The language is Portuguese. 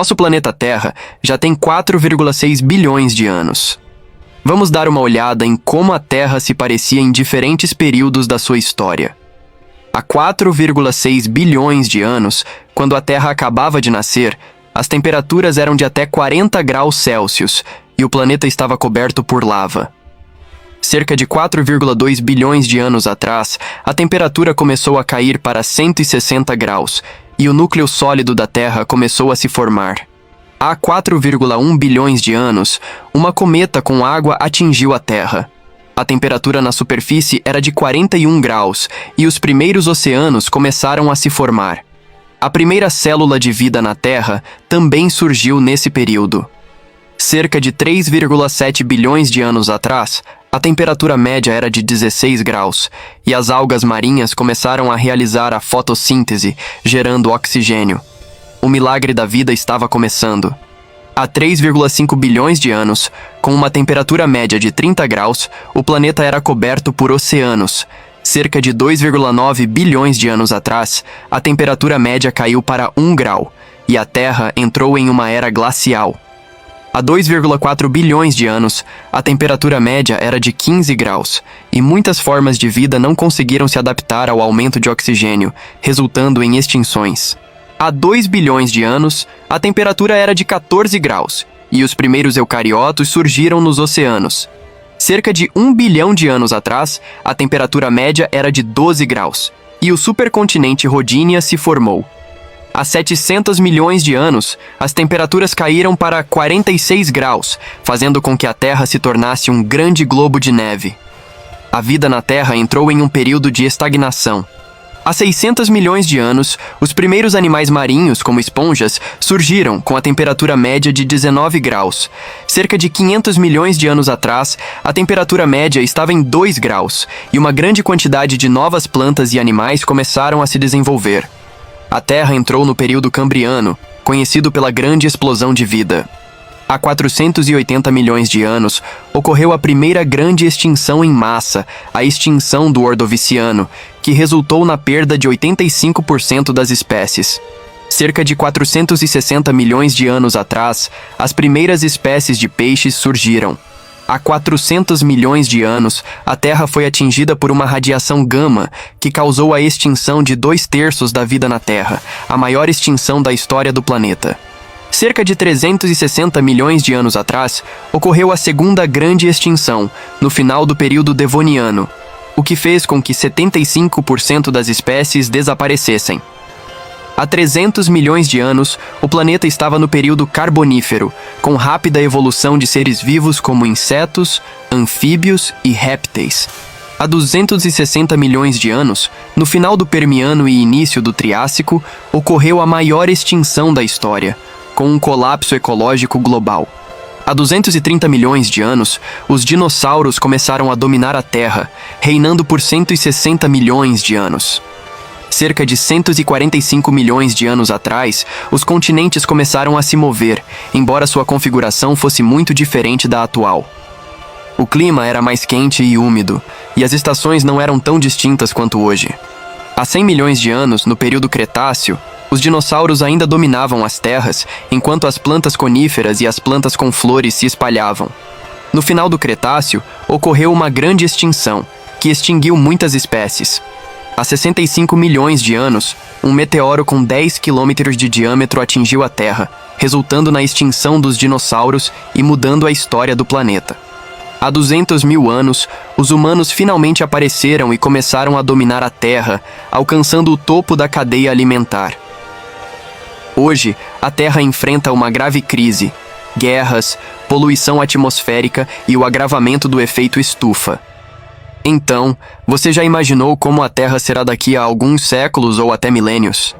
Nosso planeta Terra já tem 4,6 bilhões de anos. Vamos dar uma olhada em como a Terra se parecia em diferentes períodos da sua história. Há 4,6 bilhões de anos, quando a Terra acabava de nascer, as temperaturas eram de até 40 graus Celsius e o planeta estava coberto por lava. Cerca de 4,2 bilhões de anos atrás, a temperatura começou a cair para 160 graus e o núcleo sólido da Terra começou a se formar. Há 4,1 bilhões de anos, uma cometa com água atingiu a Terra. A temperatura na superfície era de 41 graus e os primeiros oceanos começaram a se formar. A primeira célula de vida na Terra também surgiu nesse período. Cerca de 3,7 bilhões de anos atrás, a temperatura média era de 16 graus e as algas marinhas começaram a realizar a fotossíntese, gerando oxigênio. O milagre da vida estava começando. Há 3,5 bilhões de anos, com uma temperatura média de 30 graus, o planeta era coberto por oceanos. Cerca de 2,9 bilhões de anos atrás, a temperatura média caiu para 1 grau e a Terra entrou em uma era glacial. Há 2,4 bilhões de anos, a temperatura média era de 15 graus e muitas formas de vida não conseguiram se adaptar ao aumento de oxigênio, resultando em extinções. Há 2 bilhões de anos, a temperatura era de 14 graus e os primeiros eucariotos surgiram nos oceanos. Cerca de 1 bilhão de anos atrás, a temperatura média era de 12 graus e o supercontinente Rodinia se formou. Há 700 milhões de anos, as temperaturas caíram para 46 graus, fazendo com que a Terra se tornasse um grande globo de neve. A vida na Terra entrou em um período de estagnação. Há 600 milhões de anos, os primeiros animais marinhos, como esponjas, surgiram com a temperatura média de 19 graus. Cerca de 500 milhões de anos atrás, a temperatura média estava em 2 graus, e uma grande quantidade de novas plantas e animais começaram a se desenvolver. A Terra entrou no período Cambriano, conhecido pela grande explosão de vida. Há 480 milhões de anos, ocorreu a primeira grande extinção em massa, a extinção do Ordoviciano, que resultou na perda de 85% das espécies. Cerca de 460 milhões de anos atrás, as primeiras espécies de peixes surgiram. Há 400 milhões de anos, a Terra foi atingida por uma radiação gama que causou a extinção de 2/3 da vida na Terra, a maior extinção da história do planeta. Cerca de 360 milhões de anos atrás, ocorreu a segunda grande extinção, no final do período Devoniano, o que fez com que 75% das espécies desaparecessem. Há 300 milhões de anos, o planeta estava no período Carbonífero, com rápida evolução de seres vivos como insetos, anfíbios e répteis. Há 260 milhões de anos, no final do Permiano e início do Triássico, ocorreu a maior extinção da história, com um colapso ecológico global. Há 230 milhões de anos, os dinossauros começaram a dominar a Terra, reinando por 160 milhões de anos. Cerca de 145 milhões de anos atrás, os continentes começaram a se mover, embora sua configuração fosse muito diferente da atual. O clima era mais quente e úmido, e as estações não eram tão distintas quanto hoje. Há 100 milhões de anos, no período Cretáceo, os dinossauros ainda dominavam as terras, enquanto as plantas coníferas e as plantas com flores se espalhavam. No final do Cretáceo, ocorreu uma grande extinção, que extinguiu muitas espécies. Há 65 milhões de anos, um meteoro com 10 quilômetros de diâmetro atingiu a Terra, resultando na extinção dos dinossauros e mudando a história do planeta. Há 200 mil anos, os humanos finalmente apareceram e começaram a dominar a Terra, alcançando o topo da cadeia alimentar. Hoje, a Terra enfrenta uma grave crise: guerras, poluição atmosférica e o agravamento do efeito estufa. Então, você já imaginou como a Terra será daqui a alguns séculos ou até milênios?